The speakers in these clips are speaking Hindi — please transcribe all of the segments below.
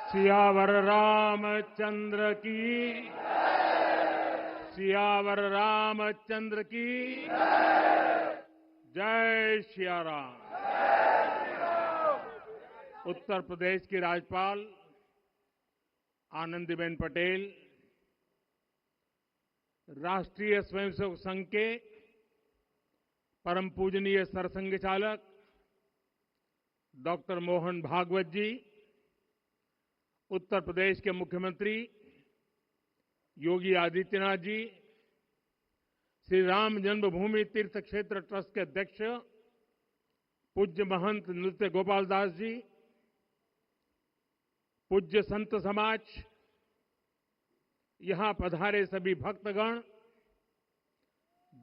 सियावर रामचंद्र की सियावर रामचंद्र की जय सिया राम। उत्तर प्रदेश की राज्यपाल आनंदीबेन पटेल, राष्ट्रीय स्वयंसेवक संघ के परम पूजनीय सरसंघ चालक डॉक्टर मोहन भागवत जी, उत्तर प्रदेश के मुख्यमंत्री योगी आदित्यनाथ जी, श्री राम जन्मभूमि तीर्थ क्षेत्र ट्रस्ट के अध्यक्ष पूज्य महंत नृत्य गोपाल दास जी, पूज्य संत समाज, यहां पधारे सभी भक्तगण,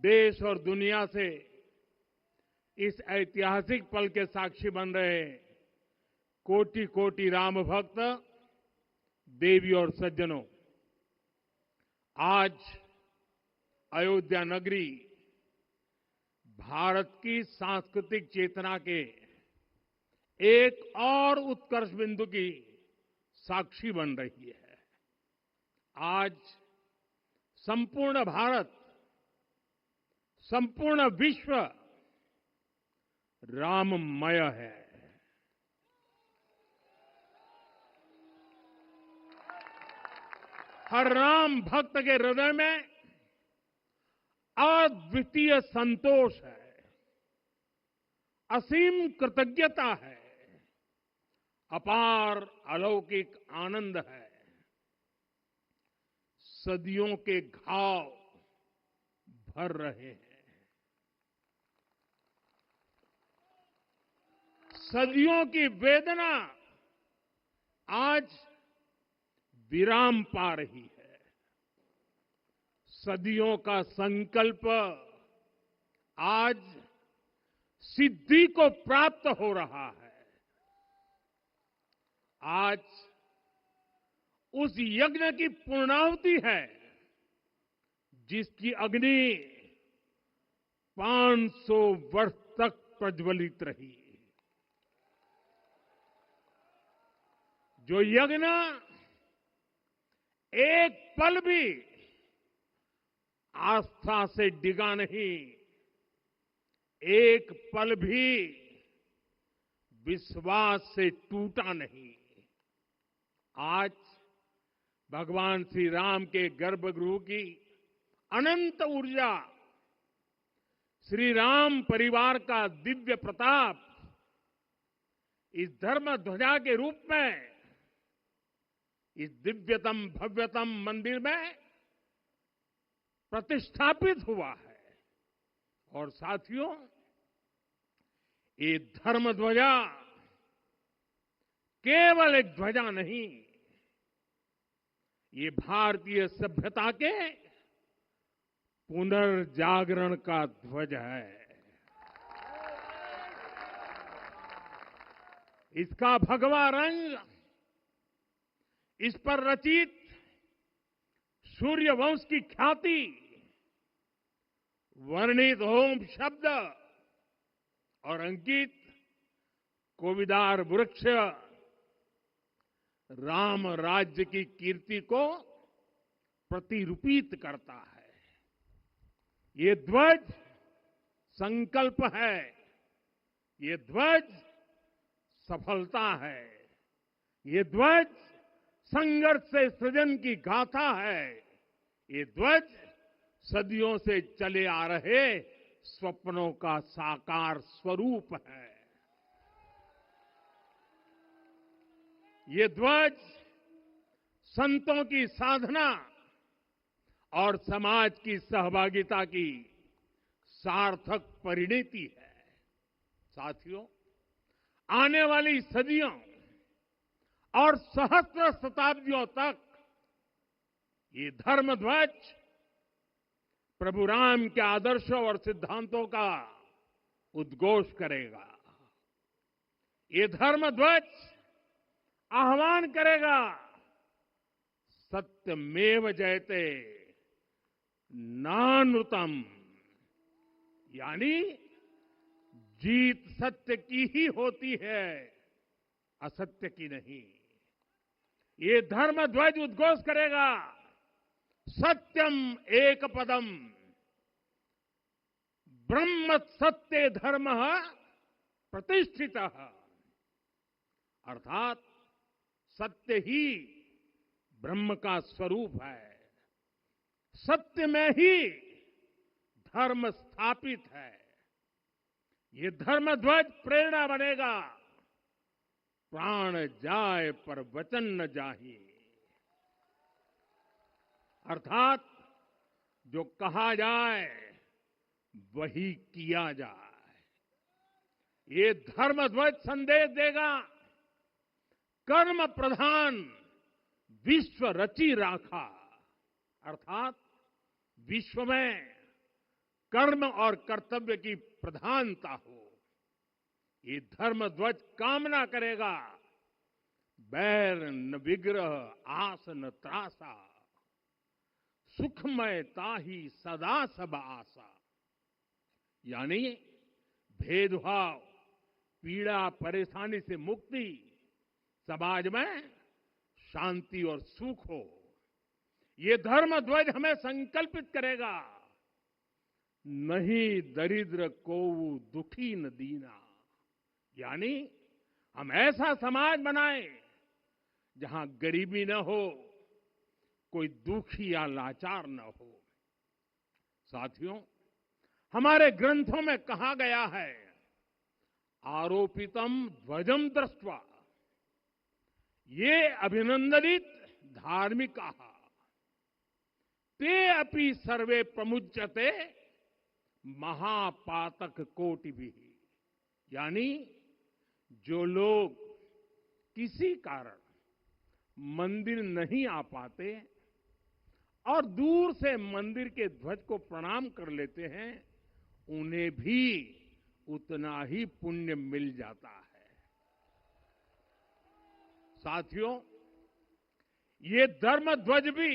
देश और दुनिया से इस ऐतिहासिक पल के साक्षी बन रहे कोटि कोटि राम भक्त, देवी और सज्जनों, आज अयोध्या नगरी भारत की सांस्कृतिक चेतना के एक और उत्कर्ष बिंदु की साक्षी बन रही है। आज संपूर्ण भारत, संपूर्ण विश्व राममय है। हर राम भक्त के हृदय में अद्वितीय संतोष है, असीम कृतज्ञता है, अपार अलौकिक आनंद है। सदियों के घाव भर रहे हैं, सदियों की वेदना आज विराम पा रही है, सदियों का संकल्प आज सिद्धि को प्राप्त हो रहा है। आज उस यज्ञ की पूर्णाहुति है जिसकी अग्नि 500 वर्ष तक प्रज्वलित रही। जो यज्ञ एक पल भी आस्था से डिगा नहीं, एक पल भी विश्वास से टूटा नहीं। आज भगवान श्री राम के गर्भगृह की अनंत ऊर्जा, श्री राम परिवार का दिव्य प्रताप इस धर्म ध्वजा के रूप में इस दिव्यतम भव्यतम मंदिर में प्रतिष्ठापित हुआ है। और साथियों, ये धर्म ध्वजा केवल एक ध्वजा नहीं, ये भारतीय सभ्यता के पुनर्जागरण का ध्वज है। इसका भगवा रंग, इस पर रचित सूर्य वंश की ख्याति, वर्णित होम शब्द और अंकित कोविदार वृक्ष राम राज्य की कीर्ति को प्रतिरूपित करता है। ये ध्वज संकल्प है, ये ध्वज सफलता है, ये ध्वज संघर्ष से सृजन की गाथा है, ये ध्वज सदियों से चले आ रहे स्वप्नों का साकार स्वरूप है। ये ध्वज संतों की साधना और समाज की सहभागिता की सार्थक परिणति है। साथियों, आने वाली सदियों और सहस्त्र शताब्दियों तक ये धर्म ध्वज प्रभु राम के आदर्शों और सिद्धांतों का उद्घोष करेगा। ये धर्म ध्वज आह्वान करेगा, सत्यमेव जयते नानृतम, यानी जीत सत्य की ही होती है, असत्य की नहीं। ये धर्म ध्वज उद्घोष करेगा, सत्यम एक पदम, ब्रह्म सत्य धर्म प्रतिष्ठित, अर्थात सत्य ही ब्रह्म का स्वरूप है, सत्य में ही धर्म स्थापित है। ये धर्म ध्वज प्रेरणा बनेगा, प्राण जाए पर वचन न जाही, अर्थात जो कहा जाए वही किया जाए। ये धर्म ध्वज संदेश देगा, कर्म प्रधान विश्व रची राखा, अर्थात विश्व में कर्म और कर्तव्य की प्रधानता हो। ये धर्म ध्वज कामना करेगा, बैर न विग्रह आस न त्रासा, सुखमय ताही सदा सब आशा, यानी भेदभाव, पीड़ा परेशानी से मुक्ति, समाज में शांति और सुख हो। ये धर्म ध्वज हमें संकल्पित करेगा, नहीं दरिद्र को दुखी न दीना, यानी हम ऐसा समाज बनाएं जहां गरीबी न हो, कोई दुखी या लाचार न हो। साथियों, हमारे ग्रंथों में कहा गया है, आरोपितम ध्वजम दृष्ट्वा ये अभिनंदनित धार्मिका ते अपि सर्वे प्रमुच्यते महापातक कोटि भी, यानी जो लोग किसी कारण मंदिर नहीं आ पाते और दूर से मंदिर के ध्वज को प्रणाम कर लेते हैं, उन्हें भी उतना ही पुण्य मिल जाता है। साथियों, ये धर्म ध्वज भी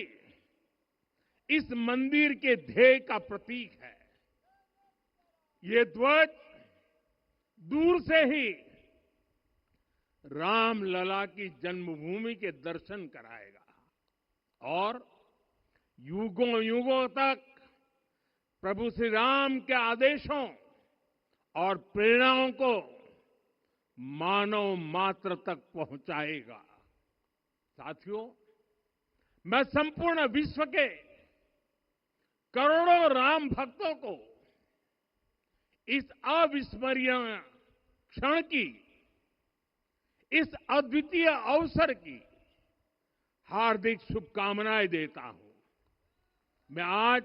इस मंदिर के ध्येय का प्रतीक है। ये ध्वज दूर से ही राम लला की जन्मभूमि के दर्शन कराएगा और युगों युगों तक प्रभु श्री राम के आदेशों और प्रेरणाओं को मानव मात्र तक पहुंचाएगा। साथियों, मैं संपूर्ण विश्व के करोड़ों राम भक्तों को इस अविस्मरणीय क्षण की, इस अद्वितीय अवसर की हार्दिक शुभकामनाएं देता हूं। मैं आज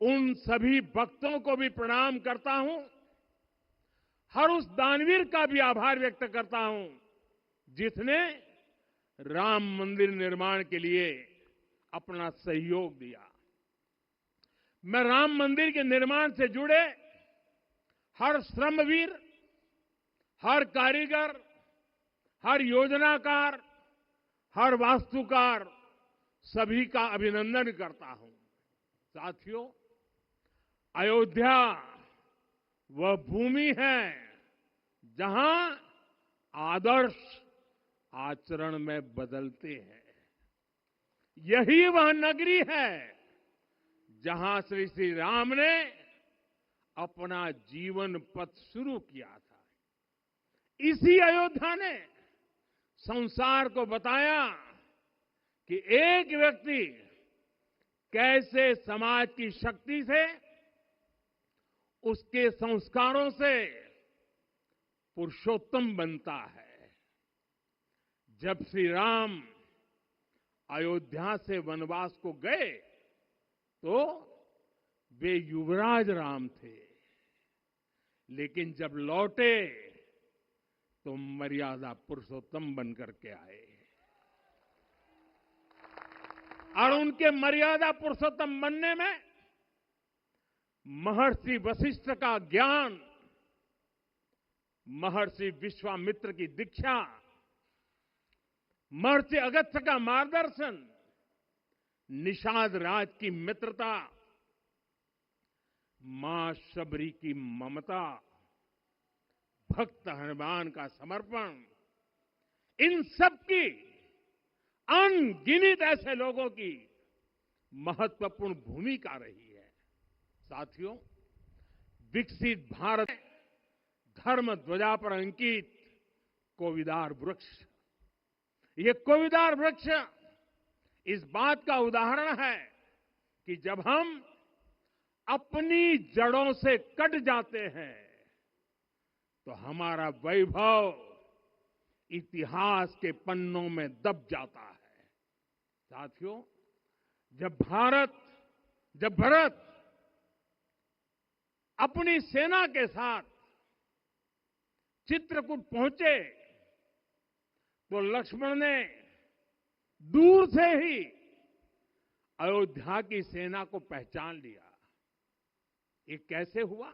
उन सभी भक्तों को भी प्रणाम करता हूं, हर उस दानवीर का भी आभार व्यक्त करता हूं जिसने राम मंदिर निर्माण के लिए अपना सहयोग दिया। मैं राम मंदिर के निर्माण से जुड़े हर श्रमवीर, हर कारीगर, हर योजनाकार, हर वास्तुकार, सभी का अभिनंदन करता हूं। साथियों, अयोध्या वह भूमि है जहां आदर्श आचरण में बदलते हैं। यही वह नगरी है जहां श्री राम ने अपना जीवन पथ शुरू किया था। इसी अयोध्या ने संसार को बताया कि एक व्यक्ति कैसे समाज की शक्ति से, उसके संस्कारों से पुरुषोत्तम बनता है। जब श्री राम अयोध्या से वनवास को गए तो वे युवराज राम थे, लेकिन जब लौटे तो मर्यादा पुरुषोत्तम बनकर के आए और उनके मर्यादा पुरुषोत्तम बनने में महर्षि वशिष्ठ का ज्ञान, महर्षि विश्वामित्र की दीक्षा, महर्षि अगस्त्य का मार्गदर्शन, निषाद राज की मित्रता, मां शबरी की ममता, भक्त हनुमान का समर्पण, इन सब की अनगिनत ऐसे लोगों की महत्वपूर्ण भूमिका रही है। साथियों, विकसित भारत धर्म ध्वजा पर अंकित कोविदार वृक्ष, ये कोविदार वृक्ष इस बात का उदाहरण है कि जब हम अपनी जड़ों से कट जाते हैं तो हमारा वैभव इतिहास के पन्नों में दब जाता है। साथियों, जब भरत अपनी सेना के साथ चित्रकूट पहुंचे तो लक्ष्मण ने दूर से ही अयोध्या की सेना को पहचान लिया। ये कैसे हुआ?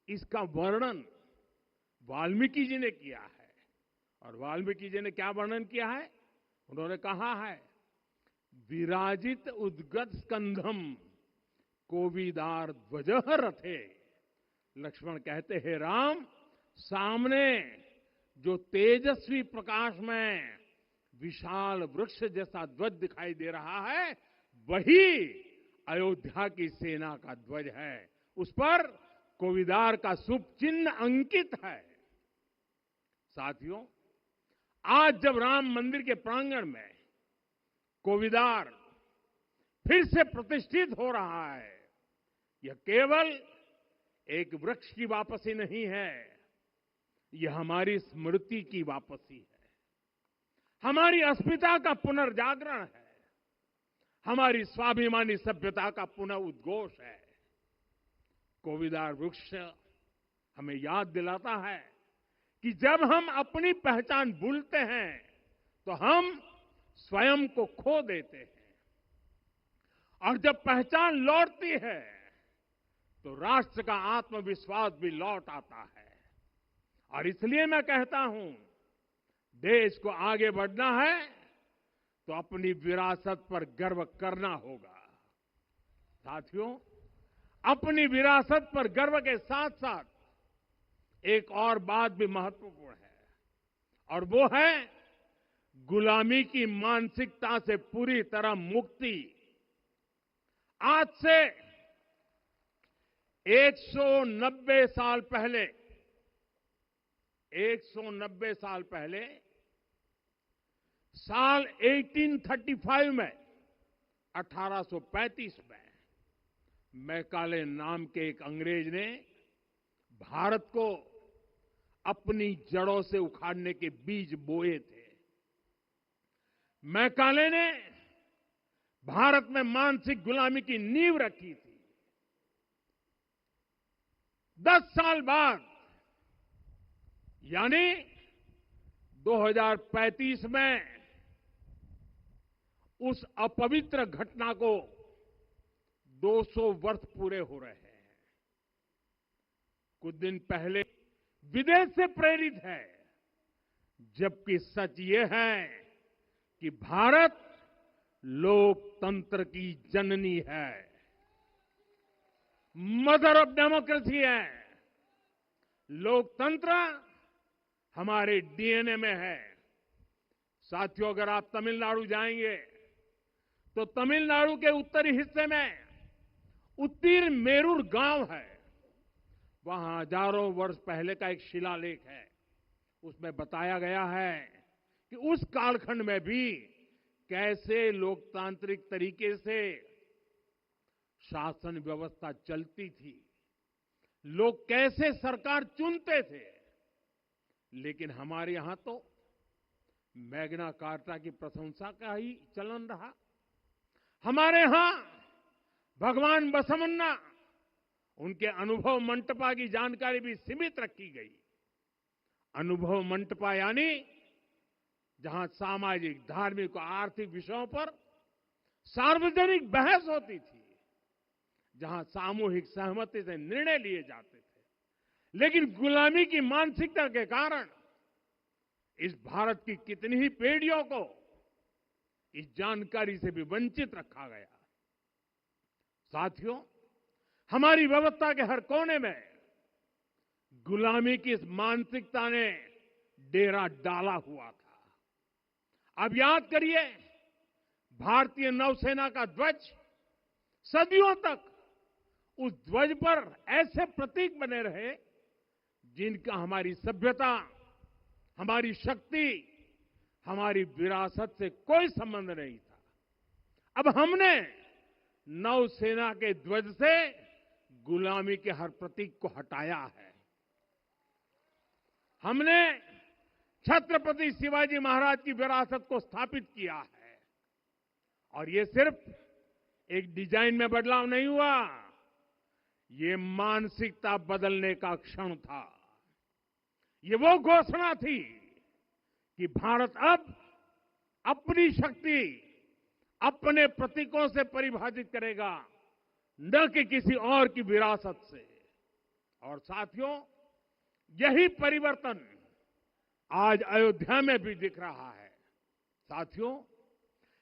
इसका वर्णन वाल्मीकि जी ने किया है। और वाल्मीकि जी ने क्या वर्णन किया है? उन्होंने कहा है, विराजित उद्गत स्कंधम कोविदार ध्वजः रथे। लक्ष्मण कहते हैं, राम, सामने जो तेजस्वी प्रकाश में विशाल वृक्ष जैसा ध्वज दिखाई दे रहा है, वही अयोध्या की सेना का ध्वज है। उस पर कोविदार का शुभ चिन्ह अंकित है। साथियों, आज जब राम मंदिर के प्रांगण में कोविदार फिर से प्रतिष्ठित हो रहा है, यह केवल एक वृक्ष की वापसी नहीं है, यह हमारी स्मृति की वापसी है, हमारी अस्मिता का पुनर्जागरण है, हमारी स्वाभिमानी सभ्यता का पुनः उद्घोष है। कोविदार वृक्ष हमें याद दिलाता है कि जब हम अपनी पहचान भूलते हैं तो हम स्वयं को खो देते हैं, और जब पहचान लौटती है तो राष्ट्र का आत्मविश्वास भी लौट आता है। और इसलिए मैं कहता हूं, देश को आगे बढ़ना है तो अपनी विरासत पर गर्व करना होगा। साथियों, अपनी विरासत पर गर्व के साथ साथ एक और बात भी महत्वपूर्ण है, और वो है गुलामी की मानसिकता से पूरी तरह मुक्ति। आज से 190 साल पहले 190 साल पहले साल 1835 में 1835 में मैकाले नाम के एक अंग्रेज ने भारत को अपनी जड़ों से उखाड़ने के बीज बोए थे। मैकाले ने भारत में मानसिक गुलामी की नींव रखी थी। 10 साल बाद यानी 2035 में उस अपवित्र घटना को 200 वर्ष पूरे हो रहे हैं। कुछ दिन पहले विदेश से प्रेरित है, जबकि सच ये है कि भारत लोकतंत्र की जननी है, मदर ऑफ डेमोक्रेसी है। लोकतंत्र हमारे डीएनए में है। साथियों, अगर आप तमिलनाडु जाएंगे तो तमिलनाडु के उत्तरी हिस्से में उतिरमेरूर गांव है। वहां हजारों वर्ष पहले का एक शिलालेख है। उसमें बताया गया है कि उस कालखंड में भी कैसे लोकतांत्रिक तरीके से शासन व्यवस्था चलती थी, लोग कैसे सरकार चुनते थे। लेकिन हमारे यहां तो मैग्ना कार्टा की प्रशंसा का ही चलन रहा। हमारे यहां भगवान बसवन्ना, उनके अनुभव मंटपा की जानकारी भी सीमित रखी गई। अनुभव मंटपा यानी जहां सामाजिक, धार्मिक और आर्थिक विषयों पर सार्वजनिक बहस होती थी, जहां सामूहिक सहमति से निर्णय लिए जाते थे। लेकिन गुलामी की मानसिकता के कारण इस भारत की कितनी ही पीढ़ियों को इस जानकारी से भी वंचित रखा गया। साथियों, हमारी व्यवस्था के हर कोने में गुलामी की इस मानसिकता ने डेरा डाला हुआ था। अब याद करिए, भारतीय नौसेना का ध्वज सदियों तक उस ध्वज पर ऐसे प्रतीक बने रहे जिनका हमारी सभ्यता, हमारी शक्ति, हमारी विरासत से कोई संबंध नहीं था। अब हमने नौसेना के ध्वज से गुलामी के हर प्रतीक को हटाया है। हमने छत्रपति शिवाजी महाराज की विरासत को स्थापित किया है। और ये सिर्फ एक डिजाइन में बदलाव नहीं हुआ, ये मानसिकता बदलने का क्षण था। ये वो घोषणा थी कि भारत अब अपनी शक्ति अपने प्रतीकों से परिभाषित करेगा, न कि किसी और की विरासत से। और साथियों, यही परिवर्तन आज अयोध्या में भी दिख रहा है। साथियों,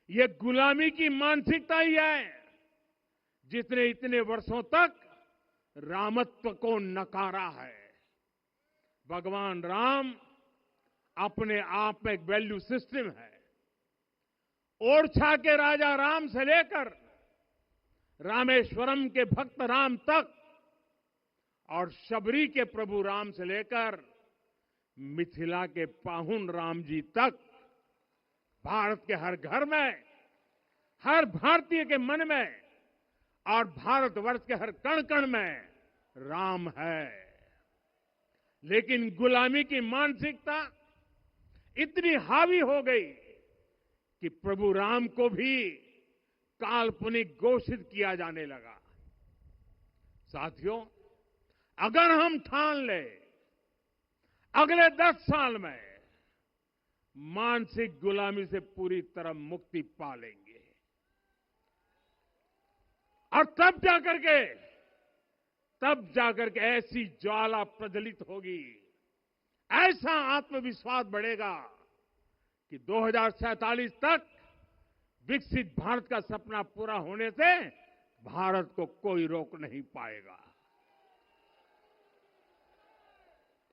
ये गुलामी की मानसिकता ही है जिसने इतने वर्षों तक रामत्व को नकारा है। भगवान राम अपने आप में एक वैल्यू सिस्टम है। ओरछा के राजा राम से लेकर रामेश्वरम के भक्त राम तक और शबरी के प्रभु राम से लेकर मिथिला के पाहुन राम जी तक, भारत के हर घर में, हर भारतीय के मन में और भारतवर्ष के हर कण कण में राम है। लेकिन गुलामी की मानसिकता इतनी हावी हो गई कि प्रभु राम को भी काल्पनिक घोषित किया जाने लगा। साथियों, अगर हम ठान लें अगले 10 साल में मानसिक गुलामी से पूरी तरह मुक्ति पा लेंगे, और तब जाकर के ऐसी ज्वाला प्रज्वलित होगी, ऐसा आत्मविश्वास बढ़ेगा कि 2047 तक विकसित भारत का सपना पूरा होने से भारत को कोई रोक नहीं पाएगा।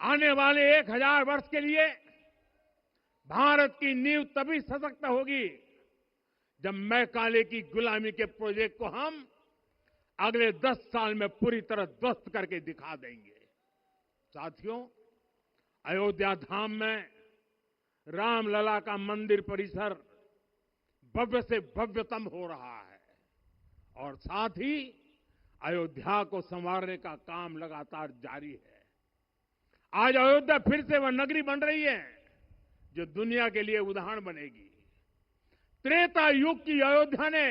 आने वाले 1000 वर्ष के लिए भारत की नींव तभी सशक्त होगी जब मैकाले की गुलामी के प्रोजेक्ट को हम अगले 10 साल में पूरी तरह ध्वस्त करके दिखा देंगे। साथियों, अयोध्या धाम में रामलला का मंदिर परिसर भव्य से भव्यतम हो रहा है और साथ ही अयोध्या को संवारने का काम लगातार जारी है। आज अयोध्या फिर से वह नगरी बन रही है जो दुनिया के लिए उदाहरण बनेगी। त्रेता युग की अयोध्या ने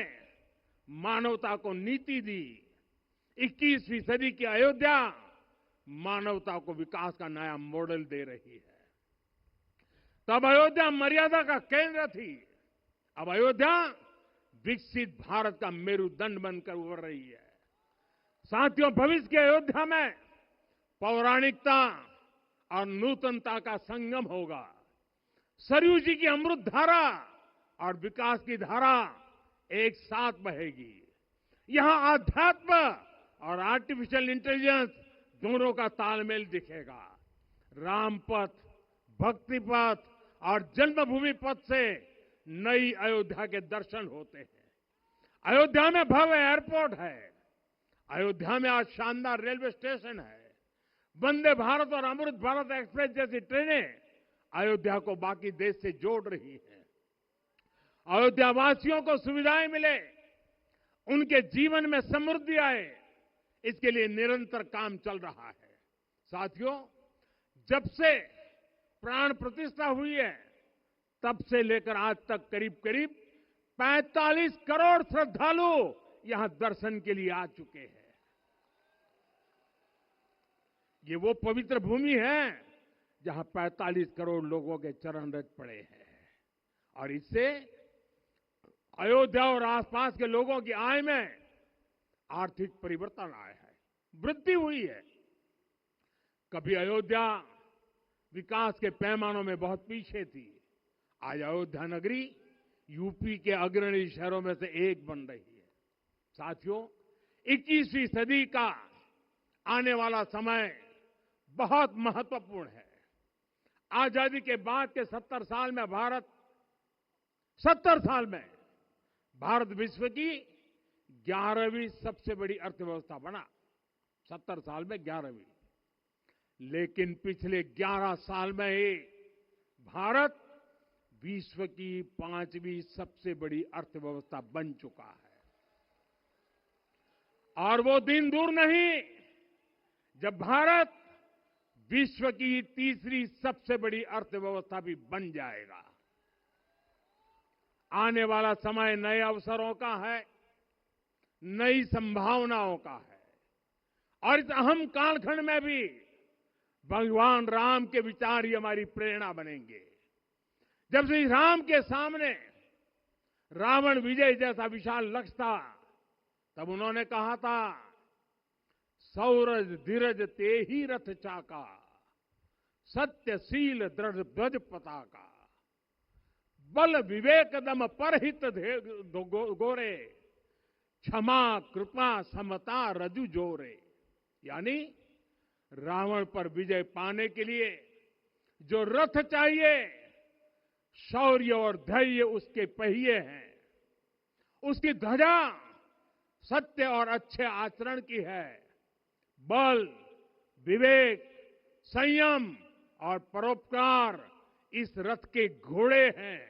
मानवता को नीति दी। 21वीं सदी की अयोध्या मानवता को विकास का नया मॉडल दे रही है। तब अयोध्या मर्यादा का केंद्र थी, अब अयोध्या विकसित भारत का मेरुदंड बनकर उभर रही है। साथियों, भविष्य की अयोध्या में पौराणिकता और नूतनता का संगम होगा। सरयू जी की अमृत धारा और विकास की धारा एक साथ बहेगी। यहां आध्यात्म और आर्टिफिशियल इंटेलिजेंस दोनों का तालमेल दिखेगा। राम पथ, भक्ति पथ और जन्मभूमि पथ से नई अयोध्या के दर्शन होते हैं। अयोध्या में भव्य एयरपोर्ट है। अयोध्या में आज शानदार रेलवे स्टेशन है। वंदे भारत और अमृत भारत एक्सप्रेस जैसी ट्रेनें अयोध्या को बाकी देश से जोड़ रही हैं। अयोध्या वासियों को सुविधाएं मिले, उनके जीवन में समृद्धि आए, इसके लिए निरंतर काम चल रहा है। साथियों, जब से प्राण प्रतिष्ठा हुई है तब से लेकर आज तक करीब करीब 45 करोड़ श्रद्धालु यहां दर्शन के लिए आ चुके हैं। ये वो पवित्र भूमि है जहां 45 करोड़ लोगों के चरण रज पड़े हैं और इससे अयोध्या और आसपास के लोगों की आय में आर्थिक परिवर्तन आया है, वृद्धि हुई है। कभी अयोध्या विकास के पैमानों में बहुत पीछे थी, आज अयोध्या नगरी यूपी के अग्रणी शहरों में से एक बन रही है। साथियों, 21वीं सदी का आने वाला समय बहुत महत्वपूर्ण है। आजादी के बाद के 70 साल में भारत 70 साल में भारत विश्व की 11वीं सबसे बड़ी अर्थव्यवस्था बना। 70 साल में 11वीं। लेकिन पिछले 11 साल में ही भारत विश्व की 5वीं सबसे बड़ी अर्थव्यवस्था बन चुका है। और वो दिन दूर नहीं जब भारत विश्व की तीसरी सबसे बड़ी अर्थव्यवस्था भी बन जाएगा। आने वाला समय नए अवसरों का है, नई संभावनाओं का है। और इस अहम कालखंड में भी भगवान राम के विचार ही हमारी प्रेरणा बनेंगे। जब श्री राम के सामने रावण विजय जैसा विशाल लक्ष्य था, तब उन्होंने कहा था, सौरज धीरज ते ही रथ चाका, सत्यशील दृढ़ ध्वज पताका, बल विवेक दम परहित गोरे, क्षमा कृपा समता रजु जोरे। यानी रावण पर विजय पाने के लिए जो रथ चाहिए, शौर्य और धैर्य उसके पहिए हैं, उसकी ध्वजा सत्य और अच्छे आचरण की है, बल विवेक संयम और परोपकार इस रथ के घोड़े हैं।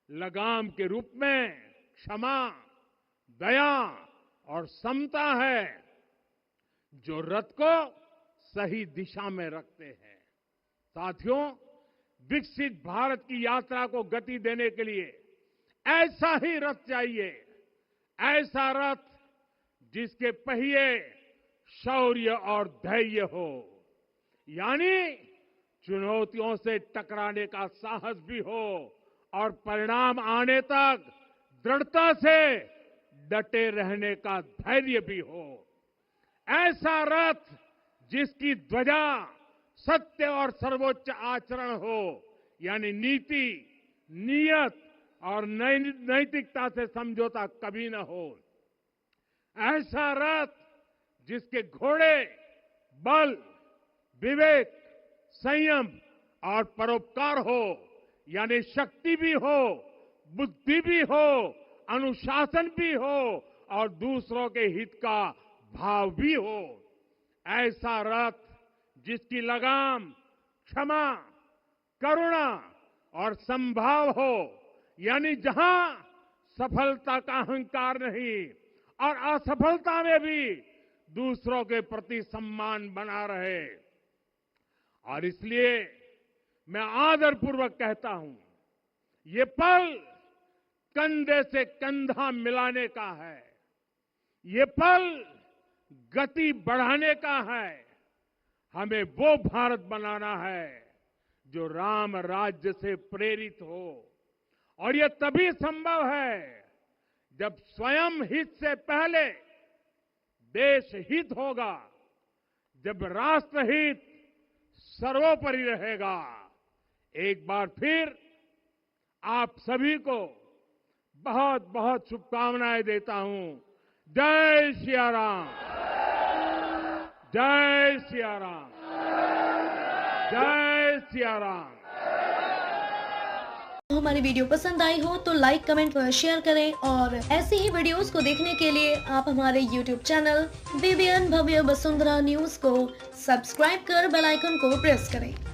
लगाम के रूप में क्षमा दया और समता है जो रथ को सही दिशा में रखते हैं। साथियों, विकसित भारत की यात्रा को गति देने के लिए ऐसा ही रथ चाहिए, ऐसा रथ जिसके पहिए शौर्य और धैर्य हो, यानी चुनौतियों से टकराने का साहस भी हो और परिणाम आने तक दृढ़ता से डटे रहने का धैर्य भी हो। ऐसा रथ जिसकी ध्वजा सत्य और सर्वोच्च आचरण हो, यानी नीति नियत और नैतिकता से समझौता कभी न हो। ऐसा रथ जिसके घोड़े बल विवेक संयम और परोपकार हो, यानी शक्ति भी हो बुद्धि भी हो अनुशासन भी हो और दूसरों के हित का भाव भी हो। ऐसा रथ जिसकी लगाम क्षमा करुणा और संभाव हो, यानी जहां सफलता का अहंकार नहीं और असफलता में भी दूसरों के प्रति सम्मान बना रहे। और इसलिए मैं आदरपूर्वक कहता हूं, ये पल कंधे से कंधा मिलाने का है, ये पल गति बढ़ाने का है। हमें वो भारत बनाना है जो राम राज्य से प्रेरित हो, और ये तभी संभव है जब स्वयं हित से पहले देश हित होगा, जब राष्ट्र हित सर्वोपरि रहेगा। एक बार फिर आप सभी को बहुत बहुत शुभकामनाएं देता हूं। जय सिया राम, जय सिया राम, जय सिया राम। हमारी वीडियो पसंद आई हो तो लाइक कमेंट और शेयर करें, और ऐसी ही वीडियोस को देखने के लिए आप हमारे YouTube चैनल BBN भव्य वसुंधरा न्यूज को सब्सक्राइब कर बेल आइकन को प्रेस करें।